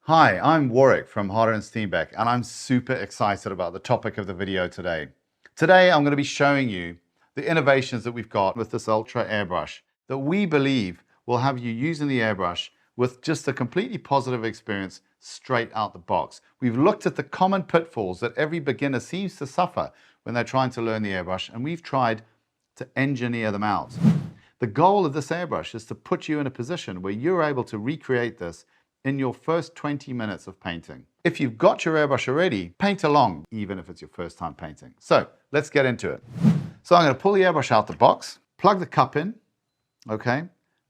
Hi, I'm Warrick from Harder and Steenbeck, and I'm super excited about the topic of the video today. Today, I'm going to be showing you the innovations that we've got with this Ultra airbrush that we believe will have you using the airbrush with just a completely positive experience straight out the box. We've looked at the common pitfalls that every beginner seems to suffer when they're trying to learn the airbrush, and we've tried to engineer them out. The goal of this airbrush is to put you in a position where you're able to recreate this in your first 20 minutes of painting. If you've got your airbrush already, paint along, even if it's your first time painting. So let's get into it. So I'm going to pull the airbrush out the box, plug the cup in, okay,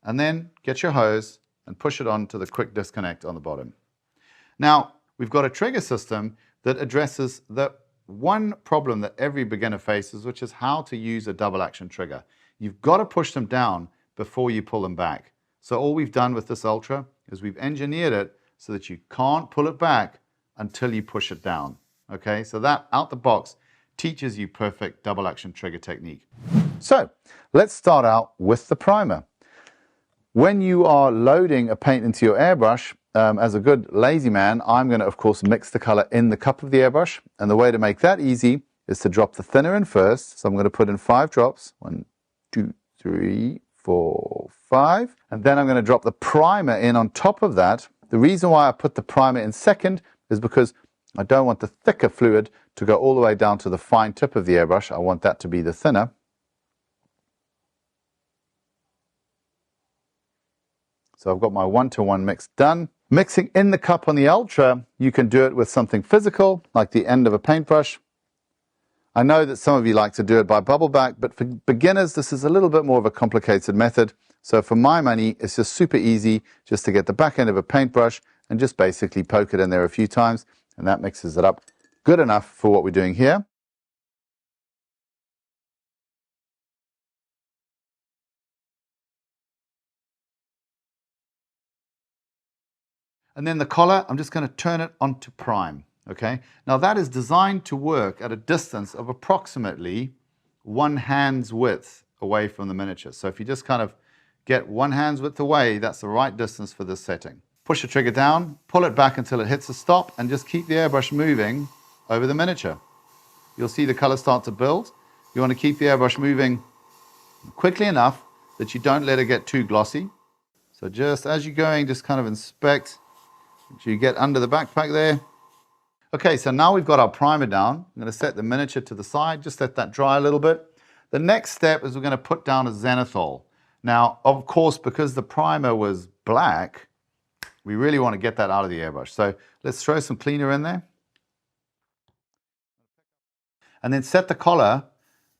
and then get your hose and push it on to the quick disconnect on the bottom. Now, we've got a trigger system that addresses the one problem that every beginner faces, which is how to use a double action trigger. You've got to push them down before you pull them back. So all we've done with this Ultra is we've engineered it so that you can't pull it back until you push it down. Okay, so that out the box teaches you perfect double action trigger technique. So let's start out with the primer. When you are loading a paint into your airbrush, as a good lazy man, I'm going to, of course, mix the color in the cup of the airbrush. And the way to make that easy is to drop the thinner in first. So I'm going to put in 5 drops. 1, 2, 3, 4, 5. And then I'm going to drop the primer in on top of that. The reason why I put the primer in second is because I don't want the thicker fluid to go all the way down to the fine tip of the airbrush. I want that to be the thinner. So I've got my 1-to-1 mix done. Mixing in the cup on the Ultra, you can do it with something physical, like the end of a paintbrush. I know that some of you like to do it by bubble back, but for beginners, this is a little bit more of a complicated method. So for my money, it's just super easy just to get the back end of a paintbrush and just basically poke it in there a few times, and that mixes it up good enough for what we're doing here. And then the collar, I'm just going to turn it onto prime. Okay, now that is designed to work at a distance of approximately 1 hand's width away from the miniature. So if you just kind of get 1 hand's width away, that's the right distance for this setting. Push the trigger down, pull it back until it hits a stop, and just keep the airbrush moving over the miniature. You'll see the color start to build. You want to keep the airbrush moving quickly enough that you don't let it get too glossy. So just as you're going, just kind of inspect. Make sure you get under the backpack there. Okay, so now we've got our primer down. I'm going to set the miniature to the side, just let that dry a little bit. The next step is we're going to put down a Zenithal. Now, of course, because the primer was black, we really want to get that out of the airbrush. So let's throw some cleaner in there. And then set the collar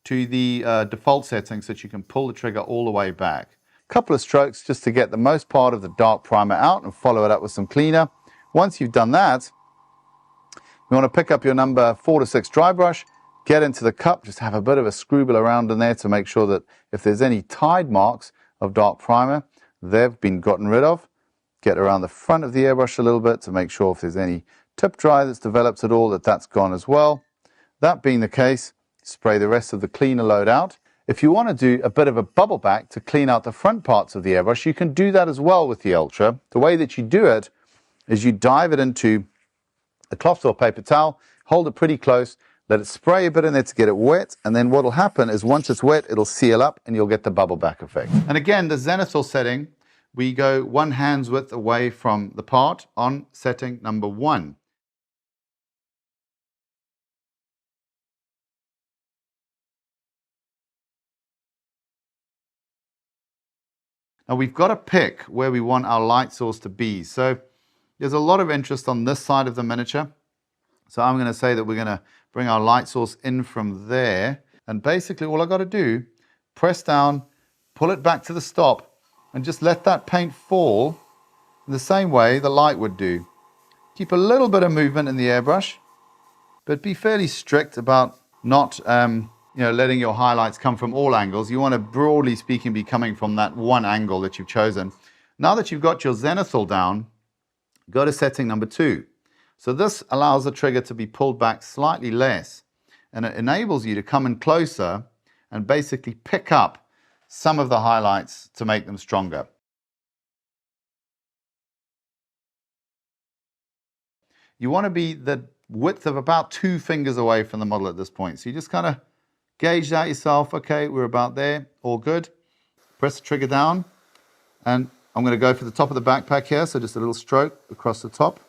to the default setting so that you can pull the trigger all the way back. A couple of strokes just to get the most part of the dark primer out and follow it up with some cleaner. Once you've done that, you want to pick up your number 4 to 6 dry brush, get into the cup, just have a bit of a scrubble around in there to make sure that if there's any tide marks of dark primer, they've been gotten rid of. Get around the front of the airbrush a little bit to make sure if there's any tip dry that's developed at all, that's gone as well. That being the case, spray the rest of the cleaner load out. If you want to do a bit of a bubble back to clean out the front parts of the airbrush, you can do that as well with the Ultra. The way that you do it is you dive it into a cloth or paper towel, hold it pretty close, let it spray a bit in there to get it wet, and then what will happen is once it's wet, it'll seal up and you'll get the bubble back effect. And again, the Zenithal setting, we go 1 hand's width away from the part on setting number 1. Now we've got to pick where we want our light source to be. So there's a lot of interest on this side of the miniature. So I'm going to say that we're going to bring our light source in from there. And basically all I've got to do, press down, pull it back to the stop, and just let that paint fall in the same way the light would do. Keep a little bit of movement in the airbrush, but be fairly strict about not letting your highlights come from all angles. You want to, broadly speaking, be coming from that one angle that you've chosen. Now that you've got your Zenithal down, go to setting number 2. So this allows the trigger to be pulled back slightly less, and it enables you to come in closer and basically pick up some of the highlights to make them stronger. you want to be the width of about 2 fingers away from the model at this point. So you just kind of gauge that yourself. Okay, we're about there, all good. Press the trigger down, and I'm going to go for the top of the backpack here, so just a little stroke across the top,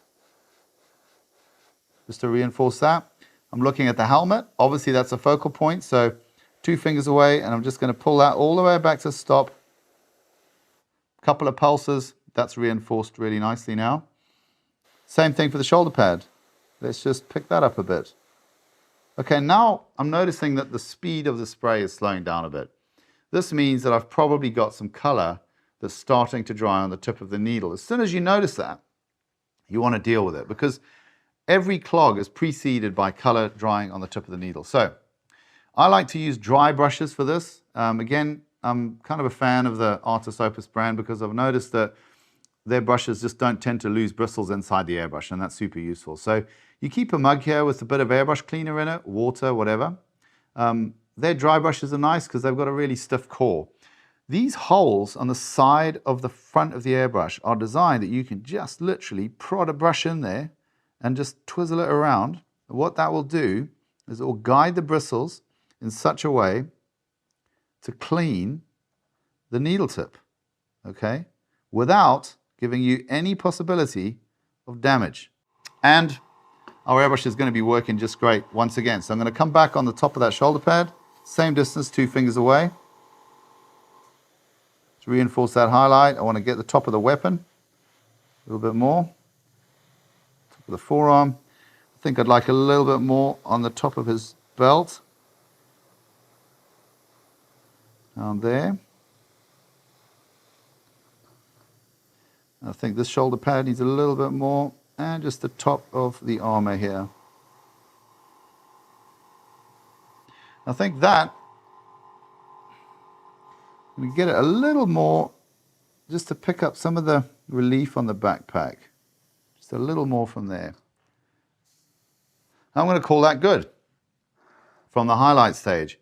just to reinforce that. I'm looking at the helmet. Obviously, that's a focal point, so 2 fingers away, and I'm just going to pull that all the way back to stop. A couple of pulses. That's reinforced really nicely now. Same thing for the shoulder pad. Let's just pick that up a bit. Okay, now I'm noticing that the speed of the spray is slowing down a bit. This means that I've probably got some color that's starting to dry on the tip of the needle. As soon as you notice that, you want to deal with it, because every clog is preceded by color drying on the tip of the needle. So I like to use dry brushes for this. Again, I'm kind of a fan of the Artis Opus brand because I've noticed that their brushes just don't tend to lose bristles inside the airbrush, and that's super useful. So you keep a mug here with a bit of airbrush cleaner in it, water, whatever. Their dry brushes are nice because they've got a really stiff core. These holes on the side of the front of the airbrush are designed that you can just literally prod a brush in there and just twizzle it around. What that will do is it will guide the bristles in such a way to clean the needle tip, okay, without giving you any possibility of damage. And our airbrush is going to be working just great once again. So I'm going to come back on the top of that shoulder pad, same distance, 2 fingers away. To reinforce that highlight, I want to get the top of the weapon a little bit more. Top of the forearm. I think I'd like a little bit more on the top of his belt. Down there. I think this shoulder pad needs a little bit more, and just the top of the armor here. I think that we get it a little more just to pick up some of the relief on the backpack. Just a little more from there. I'm going to call that good from the highlight stage.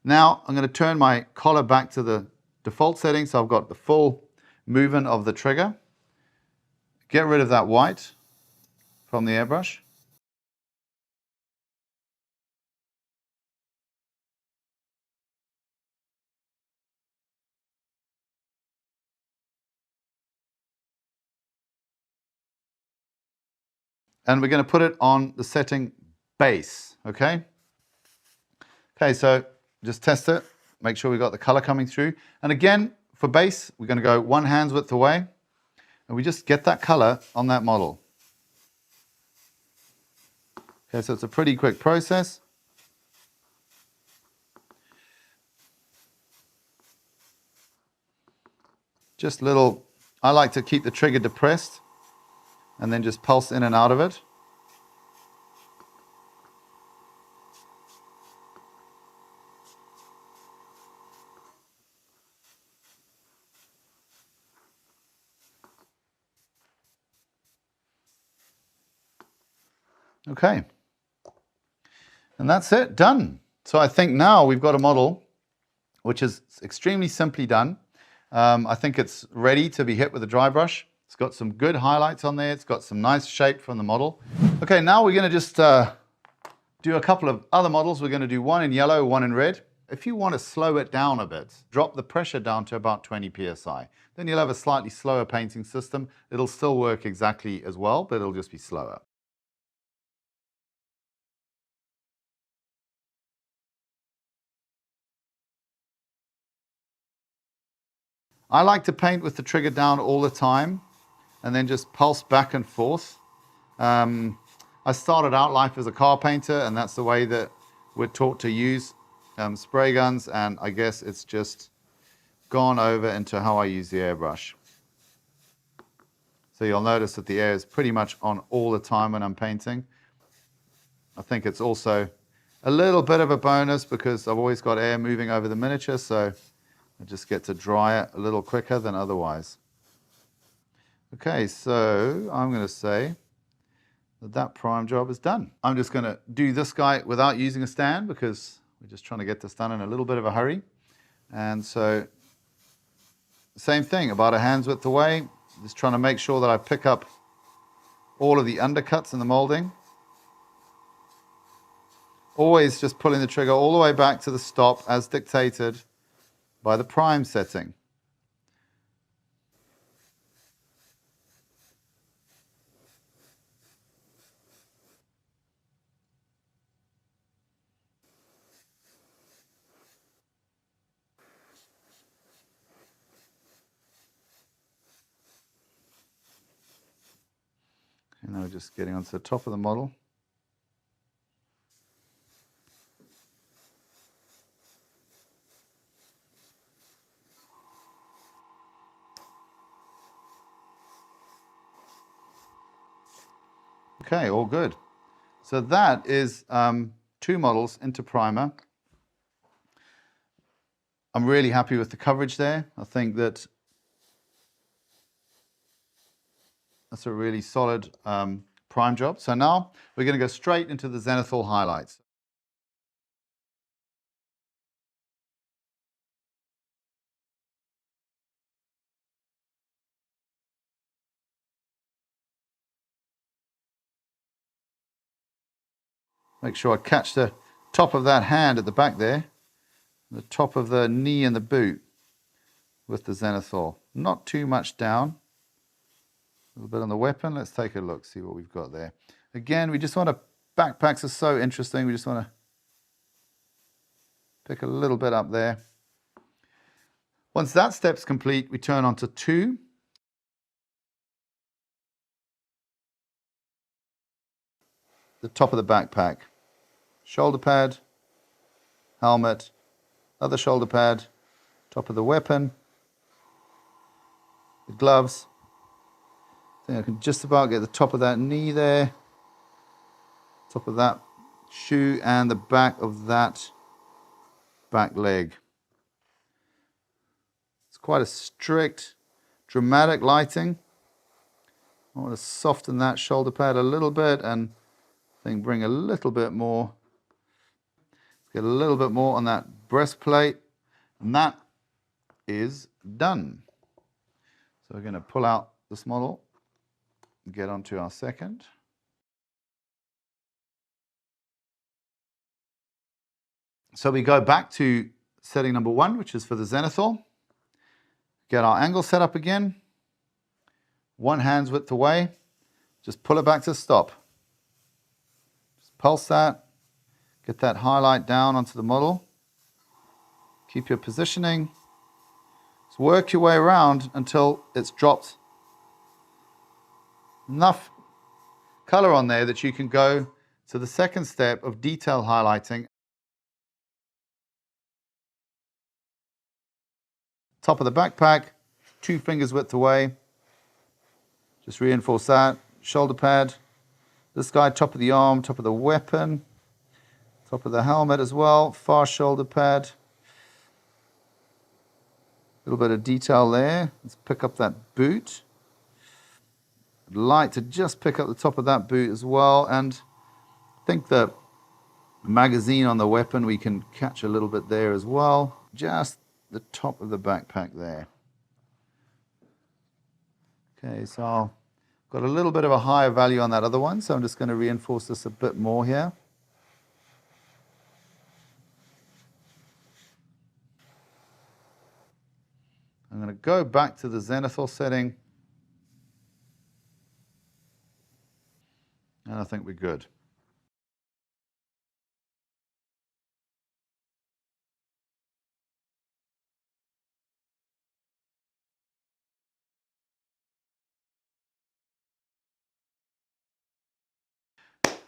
Now I'm going to turn my collar back to the default setting, so I've got the full movement of the trigger. Get rid of that white from the airbrush. And we're going to put it on the setting base, okay? Okay, so just test it, make sure we got the color coming through. And again, for base, we're going to go 1 hand's width away, and we just get that color on that model. Okay, so it's a pretty quick process. Just little, I like to keep the trigger depressed and then just pulse in and out of it. Okay, and that's it, done. So I think now we've got a model which is extremely simply done. I think it's ready to be hit with a dry brush. It's got some good highlights on there. It's got some nice shape from the model. Okay, now we're going to just do a couple of other models. We're going to do one in yellow, one in red. If you want to slow it down a bit, drop the pressure down to about 20 psi. Then you'll have a slightly slower painting system. It'll still work exactly as well, but it'll just be slower. I like to paint with the trigger down all the time and then just pulse back and forth. I started out life as a car painter, and that's the way that we're taught to use spray guns, and I guess it's just gone over into how I use the airbrush. So you'll notice that the air is pretty much on all the time when I'm painting. I think it's also a little bit of a bonus because I've always got air moving over the miniature, so I just get to dry it a little quicker than otherwise. Okay, so I'm going to say that that prime job is done. I'm just going to do this guy without using a stand because we're just trying to get this done in a little bit of a hurry. And so, same thing, about a hand's width away, just trying to make sure that I pick up all of the undercuts in the molding. Always just pulling the trigger all the way back to the stop as dictated by the prime setting. And now we're just getting onto the top of the model. Okay, all good. So that is 2 models into primer. I'm really happy with the coverage there. I think that that's a really solid prime job. So now we're going to go straight into the Zenithal highlights. Make sure I catch the top of that hand at the back there, the top of the knee and the boot with the Zenithal. Not too much down. A little bit on the weapon. Let's take a look, see what we've got there. Again, we just want to, backpacks are so interesting. We just want to pick a little bit up there. Once that step's complete, we turn on to 2. The top of the backpack. Shoulder pad, helmet, other shoulder pad, top of the weapon, the gloves. I think I can just about get the top of that knee there, top of that shoe, and the back of that back leg. It's quite a strict, dramatic lighting. I want to soften that shoulder pad a little bit and I think bring a little bit more. Get a little bit more on that breastplate, and that is done. So we're going to pull out this model and get onto our second. So we go back to setting number 1, which is for the Zenithal. Get our angle set up again. 1 hand's width away. Just pull it back to stop. Just pulse that. Get that highlight down onto the model. Keep your positioning. Just work your way around until it's dropped enough color on there that you can go to the second step of detail highlighting. Top of the backpack, 2 fingers width away. Just reinforce that. Shoulder pad. This guy, top of the arm, top of the weapon. Top of the helmet as well, far shoulder pad. A little bit of detail there. Let's pick up that boot. I'd like to just pick up the top of that boot as well, and I think the magazine on the weapon we can catch a little bit there as well. Just the top of the backpack there. Okay, so I've got a little bit of a higher value on that other one, so I'm just going to reinforce this a bit more here. I'm going to go back to the Zenithal setting, and I think we're good.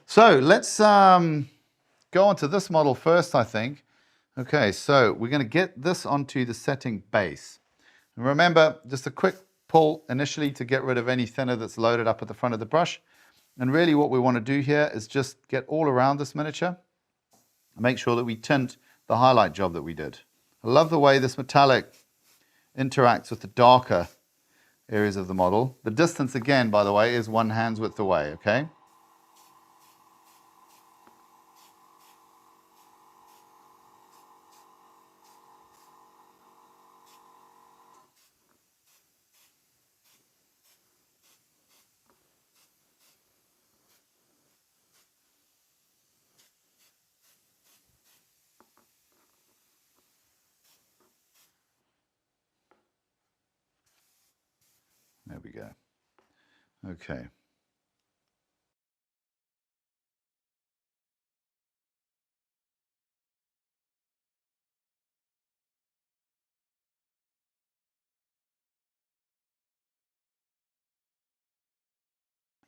So let's go on to this model first, I think. Okay, so we're going to get this onto the setting base. And remember, just a quick pull initially to get rid of any thinner that's loaded up at the front of the brush. And really what we want to do here is just get all around this miniature and make sure that we tint the highlight job that we did. I love the way this metallic interacts with the darker areas of the model. The distance, again, by the way, is 1 hand's width away, okay? we go. Okay.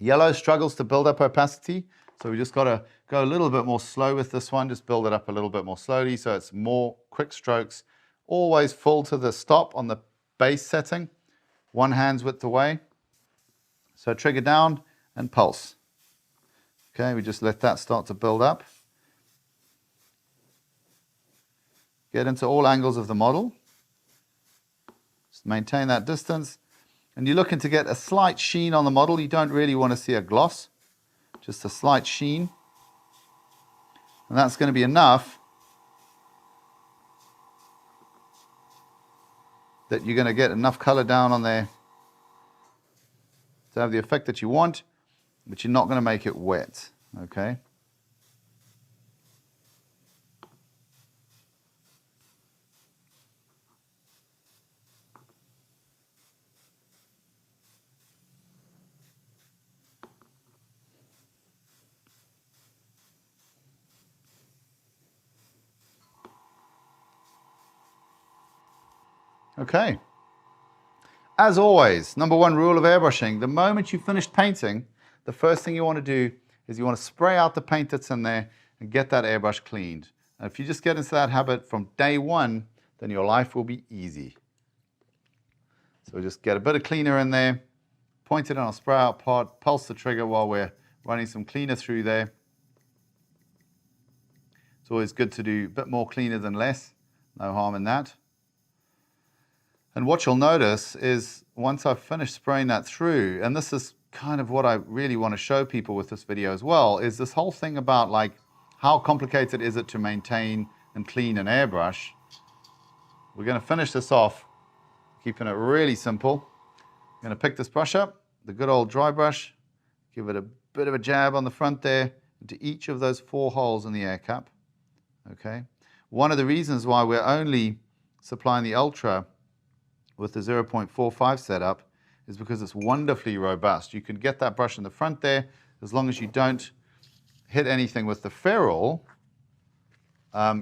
Yellow struggles to build up opacity, so we just got to go a little bit more slow with this one, just build it up a little bit more slowly so it's more quick strokes. Always full to the stop on the base setting, one hand's width away. So trigger down and pulse. Okay, we just let that start to build up. Get into all angles of the model. Just maintain that distance. And you're looking to get a slight sheen on the model. You don't really want to see a gloss, just a slight sheen. And that's going to be enough that you're going to get enough color down on there to have the effect that you want, but you're not going to make it wet, okay? Okay. As always, number one rule of airbrushing, the moment you finish painting, the first thing you want to do is you want to spray out the paint that's in there and get that airbrush cleaned. And if you just get into that habit from day one, then your life will be easy. So just get a bit of cleaner in there, point it on a spray out pot, pulse the trigger while we're running some cleaner through there. It's always good to do a bit more cleaner than less, no harm in that. And what you'll notice is once I've finished spraying that through, and this is kind of what I really want to show people with this video as well, is this whole thing about like how complicated is it to maintain and clean an airbrush. We're going to finish this off keeping it really simple. I'm going to pick this brush up, the good old dry brush, give it a bit of a jab on the front there into each of those 4 holes in the air cap. Okay. One of the reasons why we're only supplying the Ultra with the 0.45 setup is because it's wonderfully robust. You can get that brush in the front there as long as you don't hit anything with the ferrule.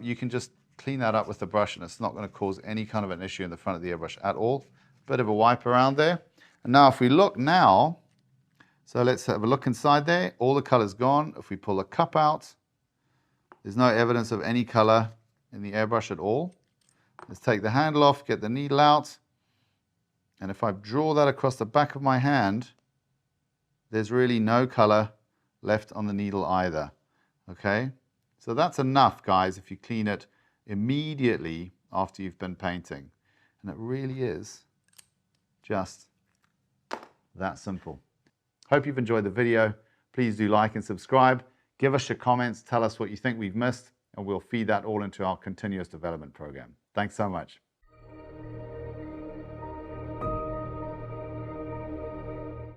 You can just clean that up with the brush and it's not going to cause any kind of an issue in the front of the airbrush at all. Bit of a wipe around there. And now if we look now, so let's have a look inside there. All the color's gone. If we pull the cup out, there's no evidence of any color in the airbrush at all. Let's take the handle off, get the needle out. And if I draw that across the back of my hand, there's really no color left on the needle either. Okay? So that's enough, guys, if you clean it immediately after you've been painting. And it really is just that simple. Hope you've enjoyed the video. Please do like and subscribe. Give us your comments. Tell us what you think we've missed, and we'll feed that all into our continuous development program. Thanks so much.